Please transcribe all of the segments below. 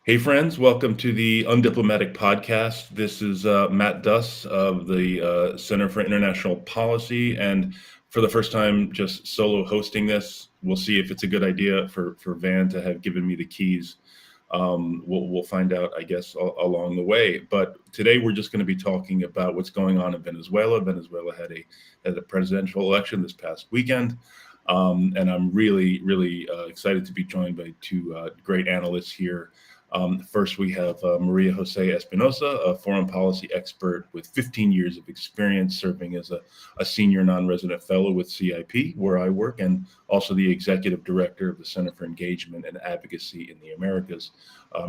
Hey, friends, welcome to the Undiplomatic Podcast. This is Matt Duss of the Center for International Policy. And for the first time, just solo hosting this. We'll see if it's a good idea for Van to have given me the keys. We'll find out, I guess, along the way. But today we're just going to be talking about what's going on in Venezuela. Venezuela had a presidential election this past weekend. And I'm really excited to be joined by two great analysts here. First, we have María José Espinosa, a foreign policy expert with 15 years of experience serving as a senior non-resident fellow with CIP, where I work, and also the executive director of the Center for Engagement and Advocacy in the Americas.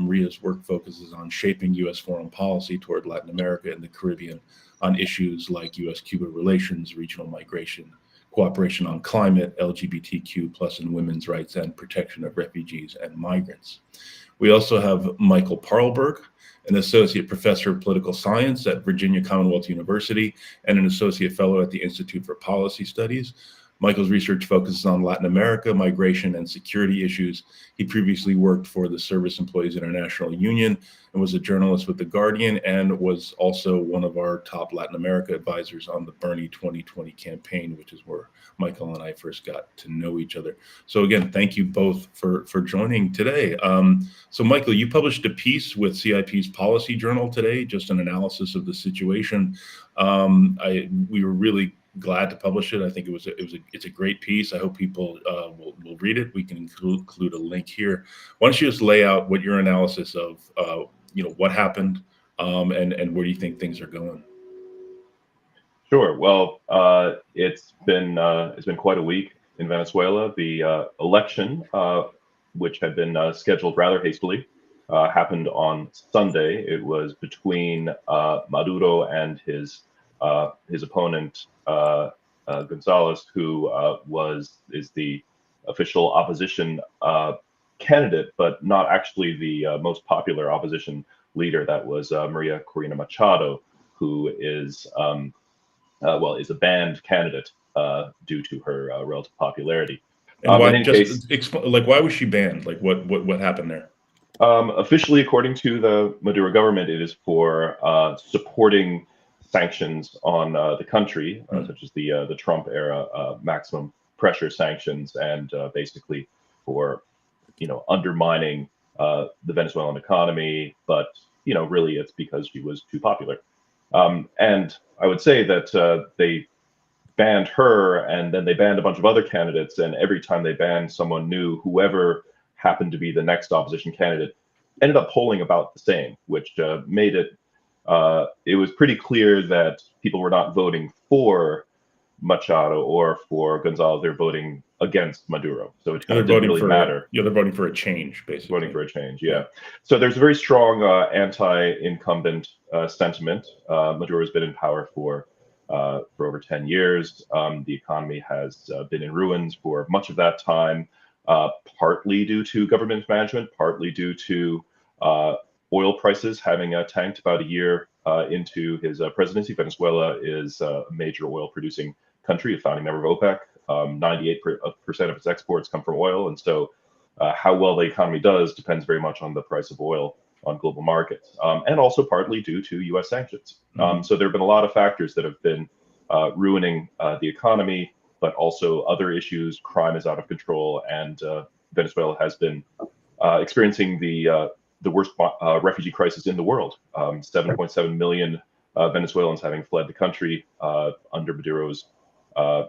Maria's work focuses on shaping U.S. foreign policy toward Latin America and the Caribbean on issues like U.S. Cuba relations, regional migration, cooperation on climate, LGBTQ plus and women's rights, and protection of refugees and migrants. We also have Michael Paarlberg, an associate professor of political science at Virginia Commonwealth University and an associate fellow at the Institute for Policy Studies. Michael's research focuses on Latin America, migration, and security issues. He previously worked for the Service Employees International Union and was a journalist with The Guardian, and was also one of our top Latin America advisors on the Bernie 2020 campaign, which is where Michael and I first got to know each other. So again, thank you both for joining today. So Michael, you published a piece with CIP's Policy Journal today, just an analysis of the situation. We were really glad to publish it. I think it's a great piece. I hope people will read it. We can include a link here. Why don't you just lay out what your analysis of what happened and where you think things are going? Sure. Well, it's been quite a week in Venezuela. The election, which had been scheduled rather hastily, happened on Sunday. It was between Maduro and his opponent Gonzalez, who is the official opposition candidate, but not actually the most popular opposition leader. That was Maria Corina Machado, who is a banned candidate due to her relative popularity. And why was she banned? Like what happened there? Officially, according to the Maduro government, it is for supporting sanctions on the country, such as the Trump era maximum pressure sanctions, and basically for undermining the Venezuelan economy. But really, it's because she was too popular. And I would say that they banned her, and then they banned a bunch of other candidates. And every time they banned someone new, whoever happened to be the next opposition candidate ended up polling about the same, which made it was pretty clear that people were not voting for Machado or for Gonzalez. They're voting against Maduro. So it kind of didn't really matter. Yeah, they're voting for a change, basically. Voting for a change, yeah. So there's a very strong anti-incumbent sentiment. Maduro has been in power for over 10 years. The economy has been in ruins for much of that time, partly due to government management, partly due to oil prices having tanked about a year into his presidency. Venezuela is a major oil-producing country, a founding member of OPEC. 98% of its exports come from oil, and so how well the economy does depends very much on the price of oil on global markets, and also partly due to U.S. sanctions. So there have been a lot of factors that have been ruining the economy, but also other issues. Crime is out of control, and Venezuela has been experiencing the worst refugee crisis in the world. 7.7 million Venezuelans having fled the country under Maduro's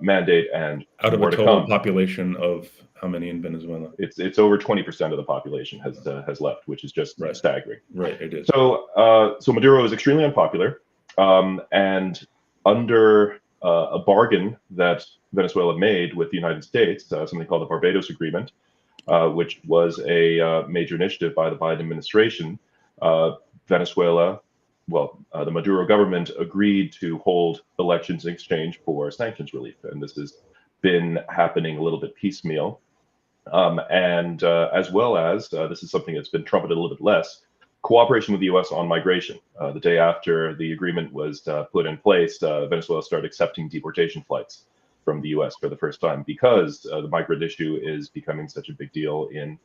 mandate, and out of a total population of how many in Venezuela? It's over 20% of the population has left, which is just staggering. Right, it is. So Maduro is extremely unpopular, and under a bargain that Venezuela made with the United States, something called the Barbados Agreement, which was a major initiative by the Biden administration. Venezuela, the Maduro government agreed to hold elections in exchange for sanctions relief, and this has been happening a little bit piecemeal. And as well as this is something that's been trumpeted a little bit less, cooperation with the U.S. on migration. The day after the agreement was put in place, Venezuela started accepting deportation flights from the U.S. for the first time, because the migrant issue is becoming such a big deal in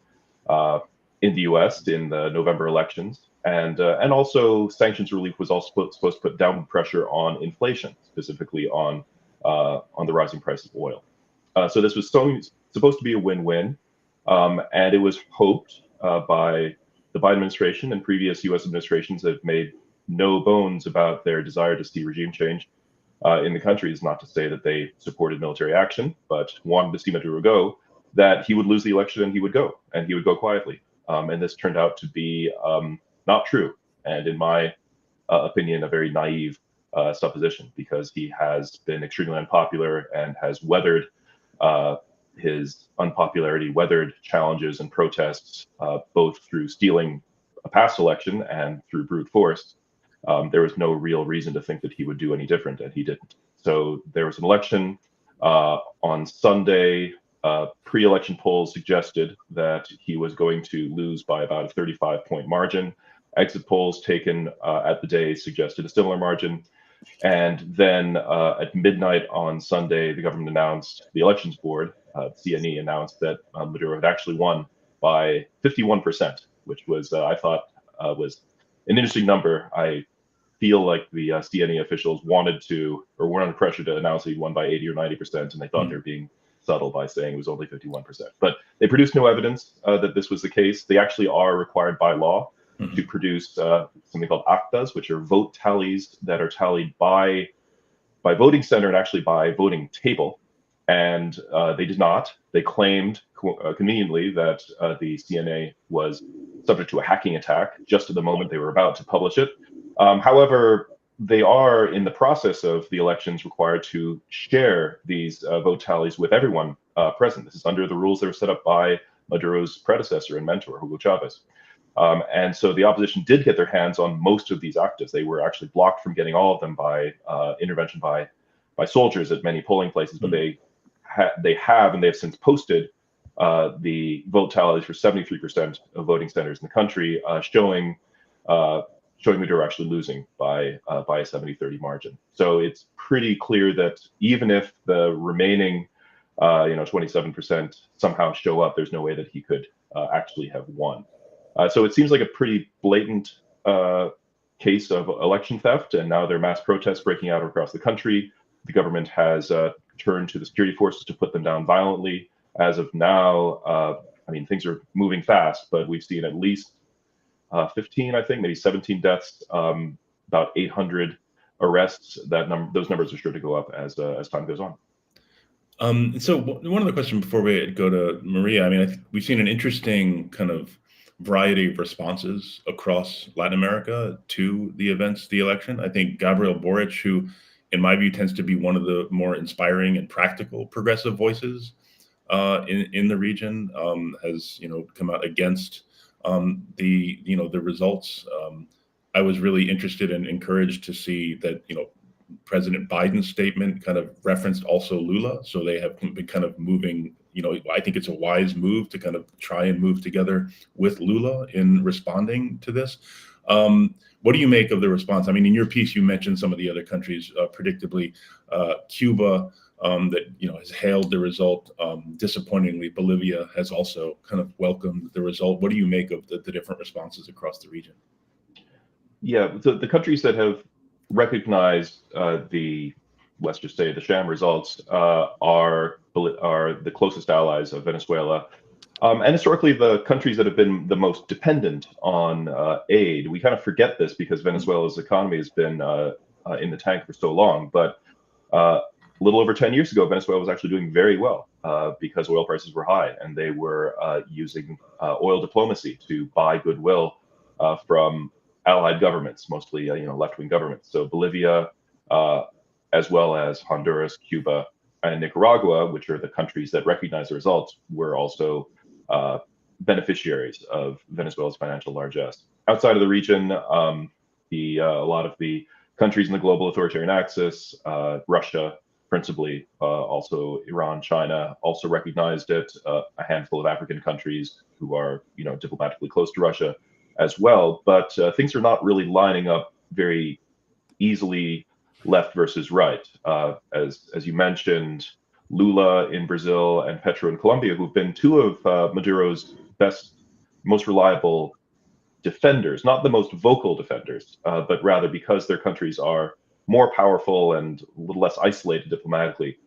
in the U.S. in the November elections, and also sanctions relief was also supposed to put downward pressure on inflation, specifically on the rising price of oil. So this was supposed to be a win-win, and it was hoped by the Biden administration, and previous U.S. administrations have made no bones about their desire to see regime change in the country. Is not to say that they supported military action, but wanted to see Maduro go, that he would lose the election and he would go quietly. And this turned out to be not true, and in my opinion, a very naive supposition, because he has been extremely unpopular and has weathered his unpopularity, weathered challenges and protests, both through stealing a past election and through brute force. There was no real reason to think that he would do any different, and he didn't. So there was an election on Sunday. Pre-election polls suggested that he was going to lose by about a 35-point margin. Exit polls taken at the day suggested a similar margin. And then at midnight on Sunday, the government announced, the elections board, CNE, announced that Maduro had actually won by 51%, which was, I thought, was an interesting number. I feel like the CNE officials wanted to, or were under pressure to announce that he won by 80 or 90%, and they thought they were being subtle by saying it was only 51%. But they produced no evidence that this was the case. They actually are required by law to produce something called actas, which are vote tallies that are tallied by voting center and actually by voting table. And they did not. They claimed conveniently that the CNA was subject to a hacking attack just at the moment they were about to publish it. However, they are in the process of the elections required to share these vote tallies with everyone present. This is under the rules that were set up by Maduro's predecessor and mentor, Hugo Chavez. And so the opposition did get their hands on most of these actas. They were actually blocked from getting all of them by intervention by soldiers at many polling places, but they have and they have since posted the vote tallies for 73% of voting centers in the country, showing Maduro actually losing by a 70-30 margin. So it's pretty clear that even if the remaining 27% somehow show up, there's no way that he could actually have won. So it seems like a pretty blatant case of election theft, and now there are mass protests breaking out across the country. The government has turned to the security forces to put them down violently. As of now, things are moving fast, but we've seen at least 15, I think, maybe 17 deaths, about 800 arrests. Those numbers are sure to go up as time goes on. So one other question before we go to Maria. I think we've seen an interesting kind of variety of responses across Latin America to the events, the election. I think Gabriel Boric, who in my view tends to be one of the more inspiring and practical progressive voices in the region, has come out against the results. I was really interested and encouraged to see that President Biden's statement kind of referenced also Lula, so they have been kind of moving. I think it's a wise move to kind of try and move together with Lula in responding to this. What do you make of the response? In your piece, you mentioned some of the other countries, predictably, Cuba, that has hailed the result. Disappointingly, Bolivia has also kind of welcomed the result. What do you make of the different responses across the region? Yeah, the countries that have recognized let's just say the sham results are the closest allies of Venezuela. And historically, the countries that have been the most dependent on aid. We kind of forget this because Venezuela's economy has been in the tank for so long. But a little over 10 years ago, Venezuela was actually doing very well because oil prices were high, and they were using oil diplomacy to buy goodwill from allied governments, mostly left-wing governments. So Bolivia, as well as Honduras, Cuba, and Nicaragua, which are the countries that recognize the results, were also beneficiaries of Venezuela's financial largesse. Outside of the region, a lot of the countries in the global authoritarian axis, Russia principally, also Iran, China, also recognized it. A handful of African countries who are diplomatically close to Russia as well. But things are not really lining up very easily left versus right. As you mentioned, Lula in Brazil and Petro in Colombia, who've been two of Maduro's best most reliable defenders, not the most vocal defenders, but rather because their countries are more powerful and a little less isolated diplomatically,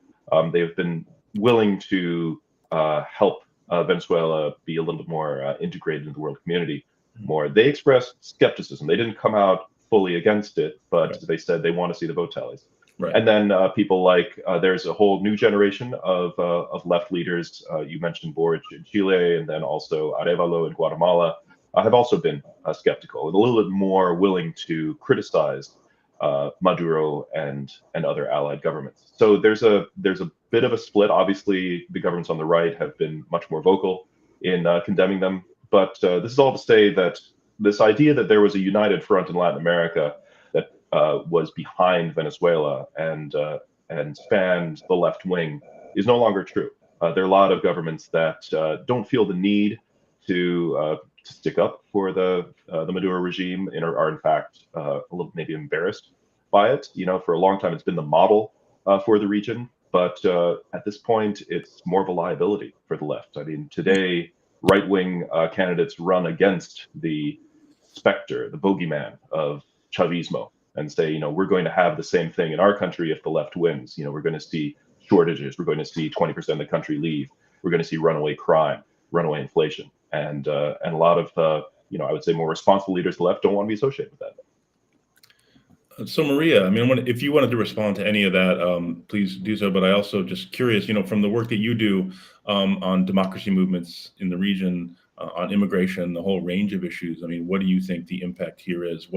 they've been willing to help Venezuela be a little bit more integrated into the world community more. They expressed skepticism. They didn't come out fully against it, but Right. they said they want to see the vote tallies. Right. And then people like there's a whole new generation of left leaders. You mentioned Boric in Chile, and then also Arevalo in Guatemala have also been skeptical and a little bit more willing to criticize Maduro and other allied governments. So there's a bit of a split. Obviously, the governments on the right have been much more vocal in condemning them. But this is all to say that this idea that there was a united front in Latin America that was behind Venezuela and spanned the left wing is no longer true. There are a lot of governments that don't feel the need to stick up for the Maduro regime and are in fact a little maybe embarrassed by it. You know, for a long time it's been the model for the region, but at this point it's more of a liability for the left. I mean, today right-wing candidates run against the specter, the bogeyman of Chavismo, and say, you know, we're going to have the same thing in our country if the left wins. You know, we're going to see shortages. We're going to see 20% of the country leave. We're going to see runaway crime, runaway inflation, and a lot of you know, I would say more responsible leaders to the left don't want to be associated with that. So Maria, I mean, if you wanted to respond to any of that, please do so. But I also just curious, you know, from the work that you do on democracy movements in the region, on immigration, the whole range of issues. I mean, what do you think the impact here is?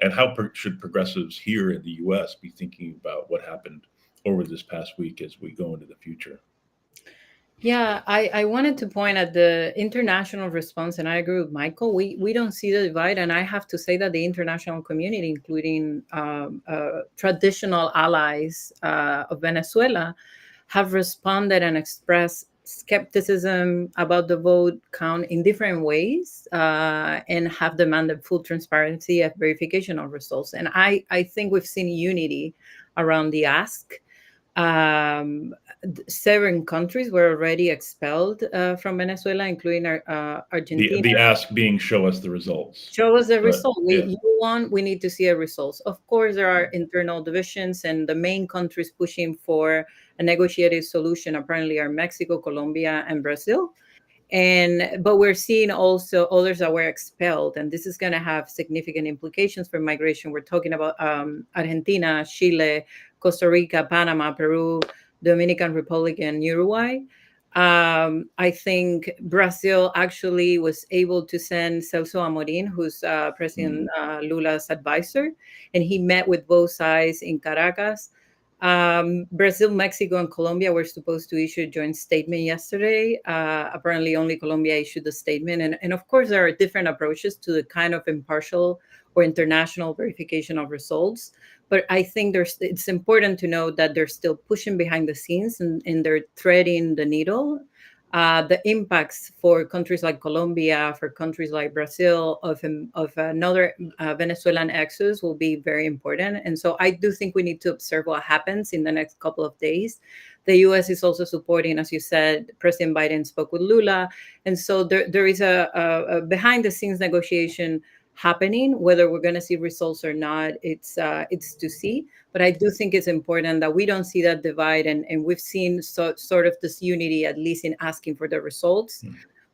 And how should progressives here in the U.S. be thinking about what happened over this past week as we go into the future? Yeah, I wanted to point at the international response, and I agree with Michael. We don't see the divide, and I have to say that the international community, including traditional allies of Venezuela, have responded and expressed skepticism about the vote count in different ways, and have demanded full transparency and verification of results. And I think we've seen unity around the ask. 7 countries were already expelled from Venezuela, including Argentina. The ask being show us the results. Show us the result. Yeah. You want, we need to see a result. Of course, there are internal divisions, and the main countries pushing for a negotiated solution apparently are Mexico, Colombia, and Brazil. But we're seeing also others that were expelled, and this is going to have significant implications for migration. We're talking about Argentina, Chile, Costa Rica, Panama, Peru, Dominican Republic, and Uruguay. I think Brazil actually was able to send Celso Amorim, who's President Lula's advisor, and he met with both sides in Caracas. Brazil, Mexico, and Colombia were supposed to issue a joint statement yesterday. Apparently, only Colombia issued the statement. And of course, there are different approaches to the kind of impartial or international verification of results. But I think it's important to note that they're still pushing behind the scenes, and they're threading the needle. The impacts for countries like Colombia, for countries like Brazil, of another Venezuelan exodus will be very important. And so I do think we need to observe what happens in the next couple of days. The U.S. is also supporting, as you said, President Biden spoke with Lula. And so there is a behind-the-scenes negotiation happening. Whether we're going to see results or not, it's to see. But I do think it's important that we don't see that divide, and we've seen sort of this unity, at least in asking for the results.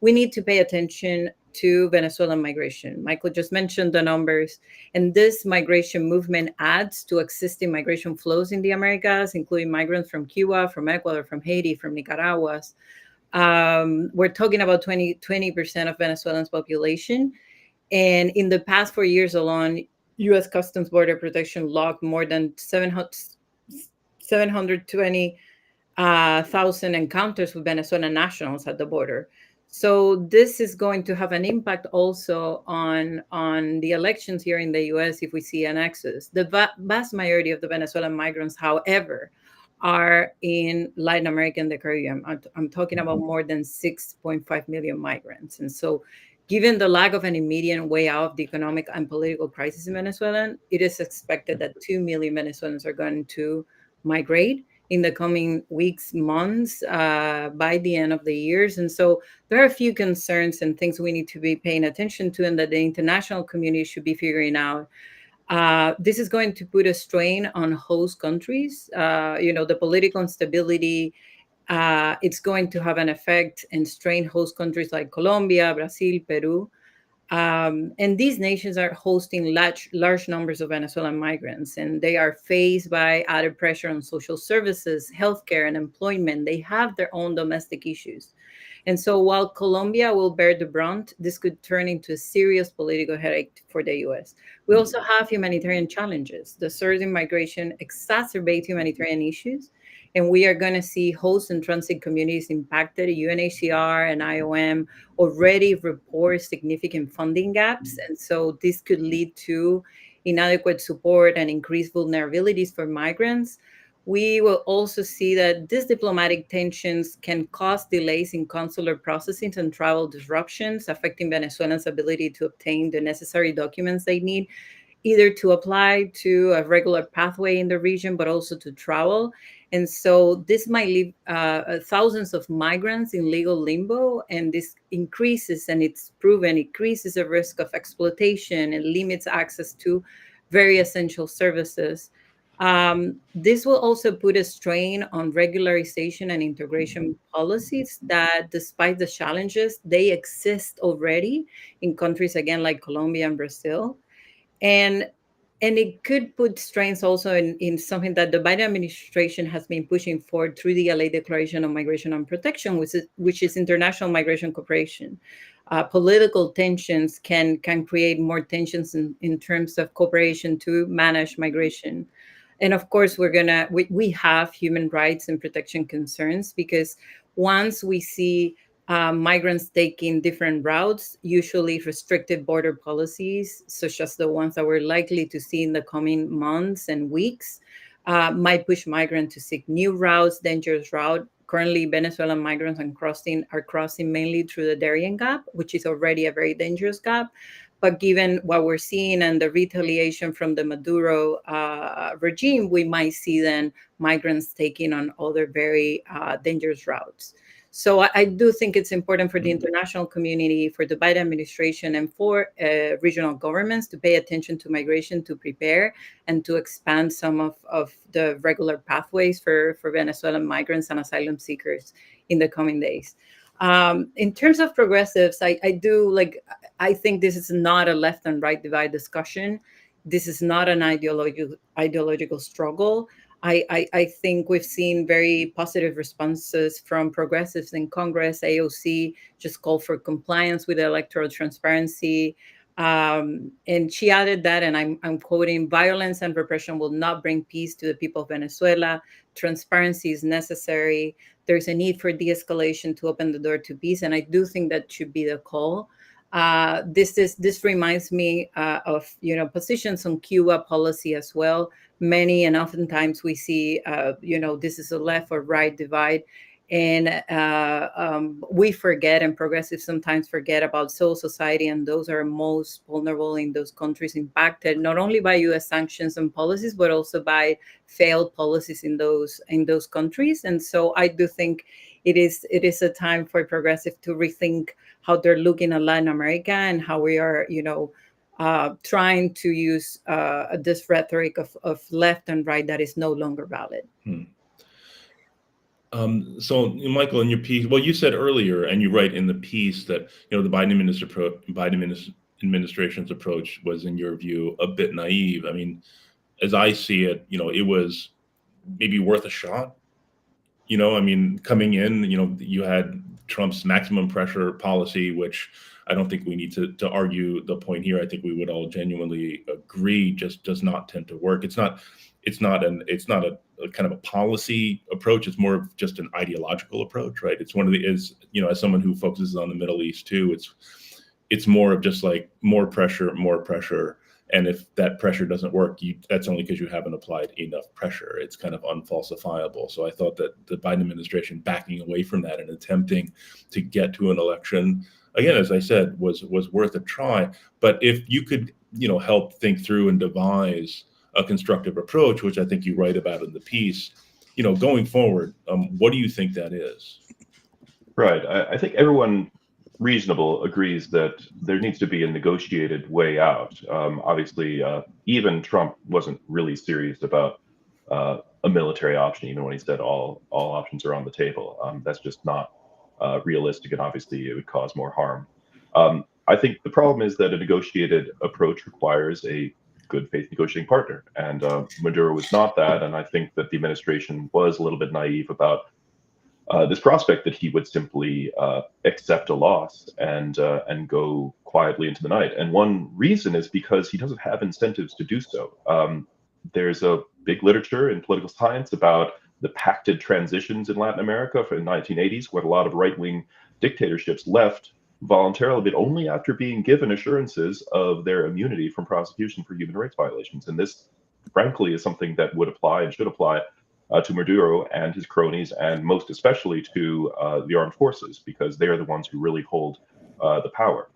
We need to pay attention to Venezuelan migration. Michael just mentioned the numbers, and this migration movement adds to existing migration flows in the Americas, including migrants from Cuba, from Ecuador, from Haiti, from Nicaragua. We're talking about 20% of Venezuelans' population. And in the past 4 years alone, U.S. Customs Border Protection logged more than 720,000 encounters with Venezuelan nationals at the border. So this is going to have an impact also on the elections here in the U.S. if we see an exodus. The vast majority of the Venezuelan migrants, however, are in Latin America and the Caribbean. I'm talking about more than 6.5 million migrants. And so given the lack of an immediate way out of the economic and political crisis in Venezuela, it is expected that 2 million Venezuelans are going to migrate. in the coming weeks, months, by the end of the years. And so there are a few concerns and things we need to be paying attention to, and that the international community should be figuring out. This is going to put a strain on host countries. The political instability, it's going to have an effect and strain host countries like Colombia, Brazil, Peru. And these nations are hosting large numbers of Venezuelan migrants, and they are faced by added pressure on social services, healthcare, and employment. They have their own domestic issues. And so while Colombia will bear the brunt, this could turn into a serious political headache for the US. We also have humanitarian challenges. The surge in migration exacerbates humanitarian issues, and we are going to see host and transit communities impacted. UNHCR and IOM already report significant funding gaps, and so this could lead to inadequate support and increased vulnerabilities for migrants. We will also see that these diplomatic tensions can cause delays in consular processing and travel disruptions, affecting Venezuelans' ability to obtain the necessary documents they need, either to apply to a regular pathway in the region, but also to travel. And so this might leave thousands of migrants in legal limbo, and this increases, and it's proven, increases the risk of exploitation and limits access to very essential services. This will also put a strain on regularization and integration policies that, despite the challenges, they exist already in countries, again, like Colombia and Brazil. And it could put strains also in something that the Biden administration has been pushing for through the LA Declaration on Migration and Protection, which is international migration cooperation. Political tensions can create more tensions in terms of cooperation to manage migration. And of course, we have human rights and protection concerns, because once we see migrants taking different routes, usually restricted border policies, such as the ones that we're likely to see in the coming months and weeks, might push migrants to seek new routes, dangerous route. Currently, Venezuelan migrants are crossing mainly through the Darien Gap, which is already a very dangerous gap. But given what we're seeing and the retaliation from the Maduro regime, we might see then migrants taking on other very dangerous routes. So I do think it's important for the international community, for the Biden administration, and for regional governments to pay attention to migration, to prepare and to expand some of the regular pathways for Venezuelan migrants and asylum seekers in the coming days. In terms of progressives, I think this is not a left and right divide discussion. This is not an ideological struggle. I think we've seen very positive responses from progressives in Congress. AOC just called for compliance with electoral transparency. And she added that, and I'm quoting, "Violence and repression will not bring peace to the people of Venezuela. Transparency is necessary. There's a need for de-escalation to open the door to peace." And I do think that should be the call. This reminds me of positions on Cuba policy as well. Many and oftentimes we see this is a left or right divide, and we forget, and progressives sometimes forget, about civil society, and those are most vulnerable in those countries, impacted not only by U.S. sanctions and policies, but also by failed policies in those countries. And so I do think it is a time for progressive to rethink how they're looking at Latin America, and how we are trying to use this rhetoric of left and right that is no longer valid. So, Michael, in your piece, well, you said earlier, and you write in the piece, that the Biden administration's approach was, in your view, a bit naive. I mean, as I see it, it was maybe worth a shot. I mean, coming in, you had Trump's maximum pressure policy, which I don't think we need to argue the point here. I think we would all genuinely agree just does not tend to work. It's not a kind of a policy approach. It's more of just an ideological approach, right? It's as someone who focuses on the Middle East too, it's more of just like more pressure. And if that pressure doesn't work, that's only because you haven't applied enough pressure. It's kind of unfalsifiable. So I thought that the Biden administration backing away from that and attempting to get to an election, again, as I said, was worth a try. But if you could, help think through and devise a constructive approach, which I think you write about in the piece, going forward, what do you think that is? Right. I think everyone reasonable agrees that there needs to be a negotiated way out. Obviously, even Trump wasn't really serious about a military option, even when he said all options are on the table. That's just not realistic, and obviously it would cause more harm. I think the problem is that a negotiated approach requires a good faith negotiating partner, and Maduro was not that. And I think that the administration was a little bit naive about this prospect that he would simply accept a loss and go quietly into the night. And one reason is because he doesn't have incentives to do so. There's a big literature in political science about the pacted transitions in Latin America from the 1980s, where a lot of right-wing dictatorships left voluntarily, but only after being given assurances of their immunity from prosecution for human rights violations. And this, frankly, is something that would apply and should apply to Maduro and his cronies, and most especially to the armed forces, because they are the ones who really hold the power.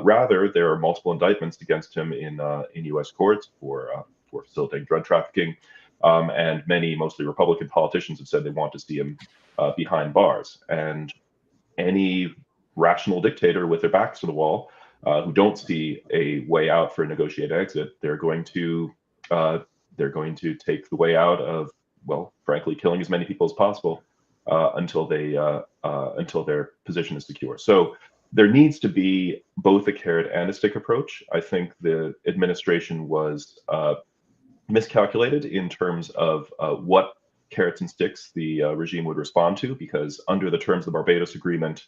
Rather, there are multiple indictments against him in U.S. courts for facilitating drug trafficking, and many, mostly Republican politicians, have said they want to see him behind bars. And any rational dictator with their backs to the wall, who don't see a way out for a negotiated exit, they're going to take the way out of, well, frankly, killing as many people as possible until their position is secure. So there needs to be both a carrot and a stick approach. I think the administration was miscalculated in terms of what carrots and sticks the regime would respond to, because under the terms of the Barbados Agreement,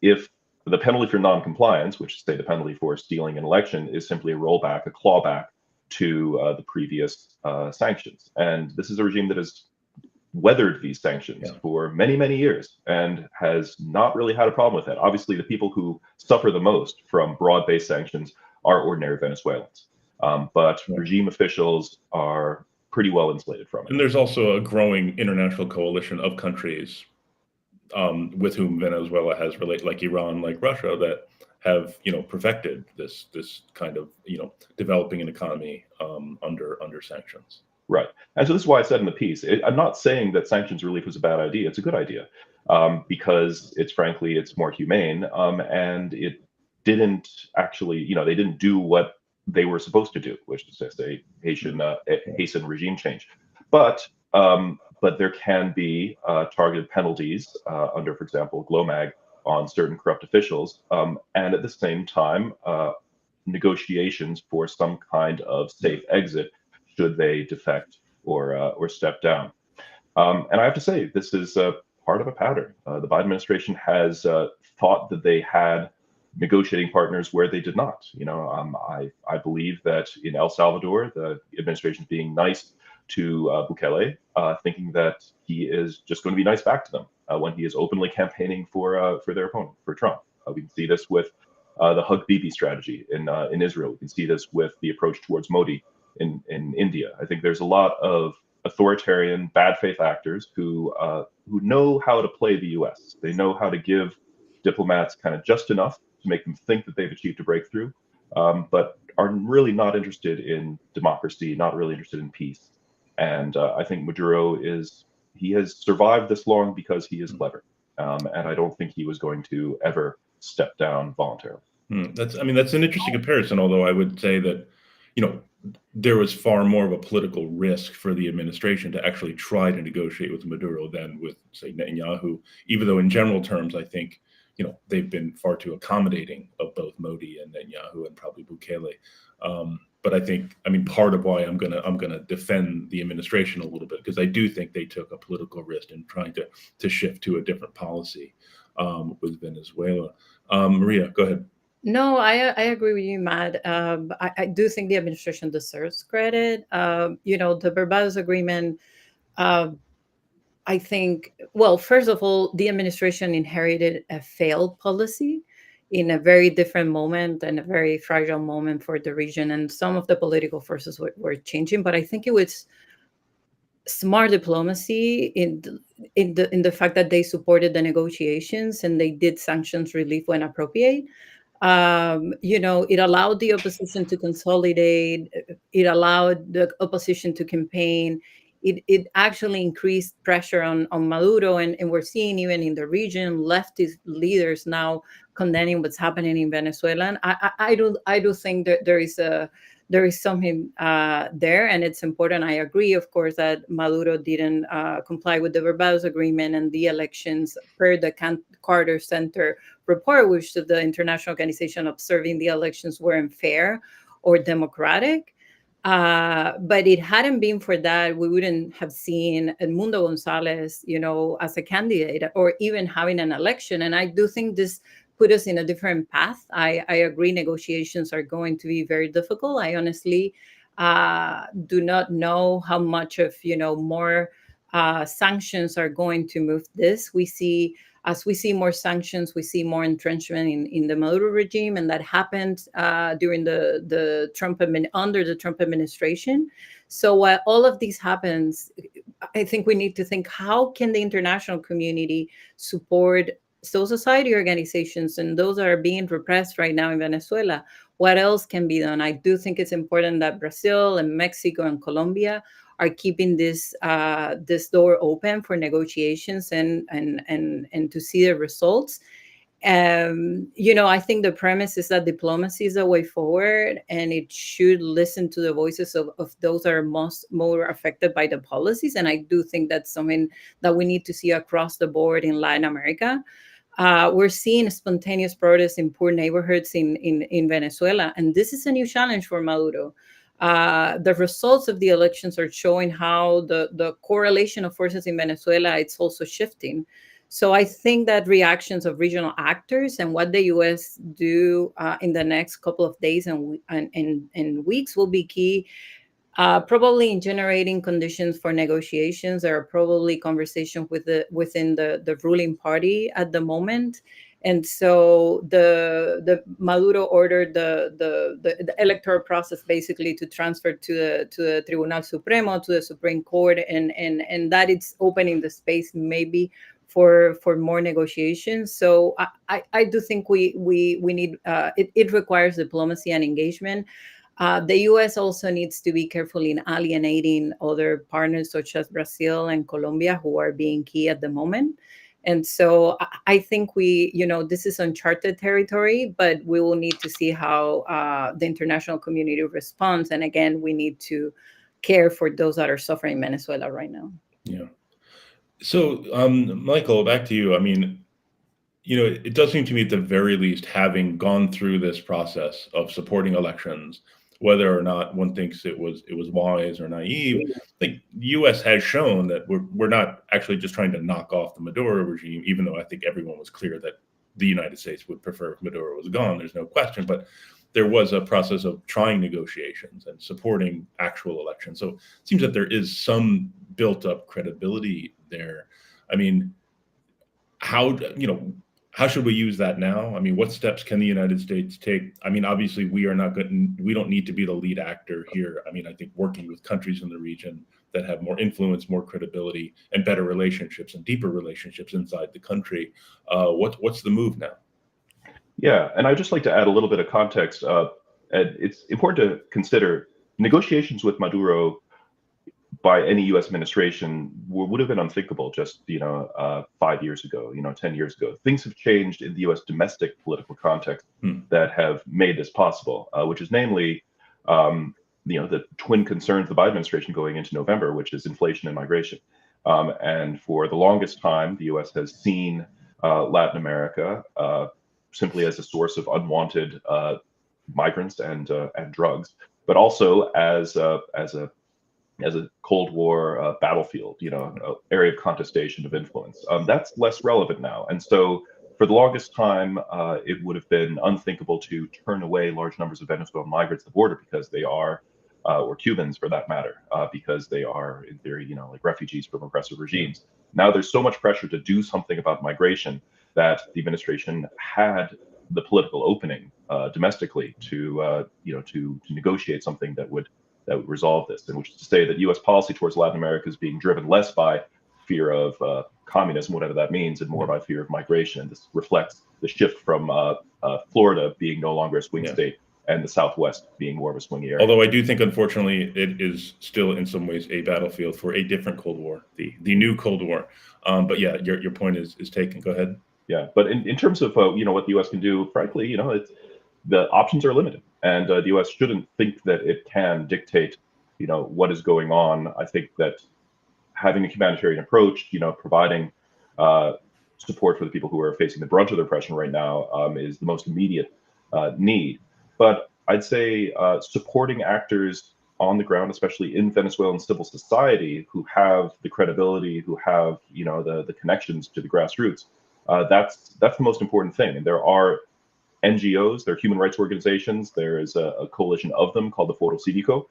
if the penalty for non-compliance, which is, say, the penalty for stealing an election, is simply a rollback, a clawback to the previous sanctions. And this is a regime that has weathered these sanctions for many, many years and has not really had a problem with it. Obviously, the people who suffer the most from broad-based sanctions are ordinary Venezuelans. But regime officials are pretty well insulated from it. And there's also a growing international coalition of countries with whom Venezuela has related, like Iran, like Russia, that have perfected this kind of developing an economy under sanctions. Right. And so this is why I said in the piece, I'm not saying that sanctions relief was a bad idea. It's a good idea, because it's more humane, and it didn't actually, they didn't do what they were supposed to do, which is to say hasten regime change. But there can be targeted penalties under, for example, GLOMAG on certain corrupt officials, and at the same time, negotiations for some kind of safe exit should they defect or step down. And I have to say, this is part of a pattern. The Biden administration has thought that they had negotiating partners where they did not. I believe that in El Salvador, the administration is being nice to Bukele, thinking that he is just going to be nice back to them when he is openly campaigning for their opponent, for Trump. We can see this with the Hug Bibi strategy in Israel. We can see this with the approach towards Modi in India. I think there's a lot of authoritarian, bad faith actors who know how to play the U.S. They know how to give diplomats kind of just enough to make them think that they've achieved a breakthrough, but are really not interested in democracy, not really interested in peace. And I think Maduro he has survived this long because he is clever. And I don't think he was going to ever step down voluntarily. That's an interesting comparison, although I would say that, there was far more of a political risk for the administration to actually try to negotiate with Maduro than with, say, Netanyahu, even though in general terms, I think, they've been far too accommodating of both Modi and Netanyahu and probably Bukele. But I think, part of why I'm gonna defend the administration a little bit, because I do think they took a political risk in trying to shift to a different policy with Venezuela. Maria, go ahead. No, I agree with you, Matt. I do think the administration deserves credit. The Barbados Agreement, I think, well, first of all, the administration inherited a failed policy in a very different moment and a very fragile moment for the region. And some of the political forces were changing, but I think it was smart diplomacy in the fact that they supported the negotiations and they did sanctions relief when appropriate. It allowed the opposition to consolidate. It allowed the opposition to campaign. it actually increased pressure on Maduro, and we're seeing even in the region leftist leaders now condemning what's happening in Venezuela. And I do think that there is something there, and it's important. I agree, of course, that Maduro didn't comply with the Barbados Agreement and the elections per the Carter Center report, which the international organization observing the elections weren't fair or democratic. But it hadn't been for that, we wouldn't have seen Edmundo Gonzalez, as a candidate or even having an election. And I do think this put us in a different path. I agree negotiations are going to be very difficult. I honestly do not know how much of, more sanctions are going to move this. As we see more sanctions, we see more entrenchment in the Maduro regime, and that happened during under the Trump administration. So while all of this happens, I think we need to think, how can the international community support civil society organizations and those that are being repressed right now in Venezuela? What else can be done? I do think it's important that Brazil and Mexico and Colombia are keeping this door open for negotiations and to see the results. I think the premise is that diplomacy is the way forward, and it should listen to the voices of those that are more affected by the policies. And I do think that's something that we need to see across the board in Latin America. We're seeing spontaneous protests in poor neighborhoods in Venezuela, and this is a new challenge for Maduro. The results of the elections are showing how the correlation of forces in Venezuela, it's also shifting. So I think that reactions of regional actors and what the U.S. do in the next couple of days and weeks will be key. Probably in generating conditions for negotiations. There are probably conversations within the ruling party at the moment. And so the Maduro ordered the electoral process basically to transfer to the Tribunal Supremo, to the Supreme Court, and that it's opening the space maybe for more negotiations. So I do think we need it requires diplomacy and engagement. The U.S. also needs to be careful in alienating other partners such as Brazil and Colombia, who are being key at the moment. And so I think this is uncharted territory, but we will need to see how the international community responds. And again, we need to care for those that are suffering in Venezuela right now. Yeah. So, Michael, back to you. I mean, it does seem to me, at the very least, having gone through this process of supporting elections, whether or not one thinks it was wise or naive, I think the U.S. has shown that we're not actually just trying to knock off the Maduro regime, even though I think everyone was clear that the United States would prefer if Maduro was gone. There's no question. But there was a process of trying negotiations and supporting actual elections. So it seems that there is some built-up credibility there. I mean, how should we use that now? I mean, what steps can the United States take? I mean, obviously, we don't need to be the lead actor here. I mean, I think working with countries in the region that have more influence, more credibility, and better relationships and deeper relationships inside the country. What's the move now? Yeah, and I'd just like to add a little bit of context. And it's important to consider negotiations with Maduro by any U.S. administration would have been unthinkable just 5 years ago, 10 years ago. Things have changed in the U.S. domestic political context that have made this possible, which is namely, the twin concerns of the Biden administration going into November, which is inflation and migration. And for the longest time, the U.S. has seen Latin America simply as a source of unwanted migrants and drugs, but also as a Cold War battlefield, an area of contestation of influence. That's less relevant now. And so for the longest time, it would have been unthinkable to turn away large numbers of Venezuelan migrants at the border because they are, or Cubans for that matter, because they are, in theory, like refugees from oppressive regimes. Now there's so much pressure to do something about migration that the administration had the political opening domestically to negotiate something that would resolve this, and which is to say that U.S. policy towards Latin America is being driven less by fear of communism, whatever that means, and more by fear of migration. And this reflects the shift from Florida being no longer a swing state and the Southwest being more of a swingy area. Although I do think, unfortunately, it is still in some ways a battlefield for a different Cold War, the new Cold War. But yeah, your point is taken. Go ahead. Yeah, but in terms of what the U.S. can do, frankly, the options are limited, and the U.S. shouldn't think that it can dictate, what is going on. I think that having a humanitarian approach, providing support for the people who are facing the brunt of the oppression right now is the most immediate need. But I'd say supporting actors on the ground, especially in Venezuelan civil society, who have the credibility, who have the connections to the grassroots, that's the most important thing. And there are NGOs, there are human rights organizations. There is a coalition of them called the Foro Cívico,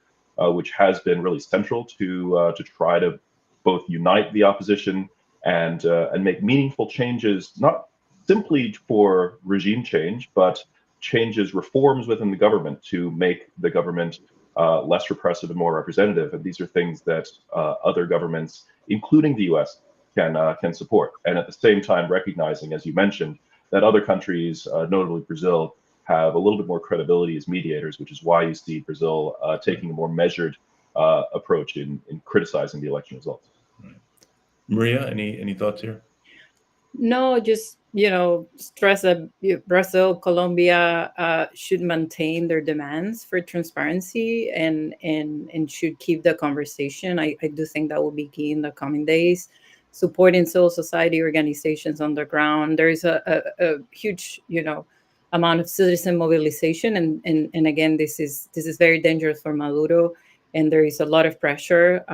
which has been really central to try to both unite the opposition and make meaningful changes, not simply for regime change, but changes, reforms within the government to make the government less repressive and more representative. And these are things that other governments, including the U.S., can support. And at the same time, recognizing, as you mentioned, that other countries, notably Brazil, have a little bit more credibility as mediators, which is why you see Brazil taking a more measured approach in criticizing the election results. Maria, any thoughts here? No, just stress that Brazil, Colombia should maintain their demands for transparency and should keep the conversation. I do think that will be key in the coming days. Supporting civil society organizations on the ground. There is a huge amount of citizen mobilization, and again, this is very dangerous for Maduro. And there is a lot of pressure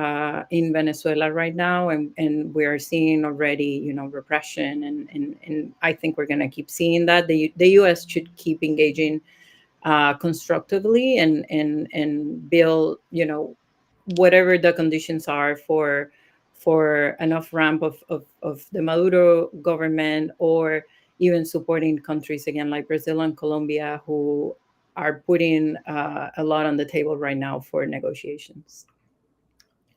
in Venezuela right now, and we are seeing already, repression, and I think we're going to keep seeing that. The U.S. should keep engaging constructively and build, whatever the conditions are for enough ramp of the Maduro government, or even supporting countries again like Brazil and Colombia, who are putting a lot on the table right now for negotiations.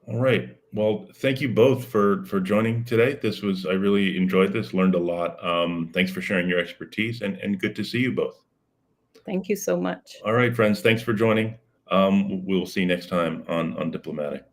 All right. Well, thank you both for joining today. I really enjoyed this, learned a lot. Thanks for sharing your expertise, and good to see you both. Thank you so much. All right, friends. Thanks for joining. We'll see you next time on Diplomatic.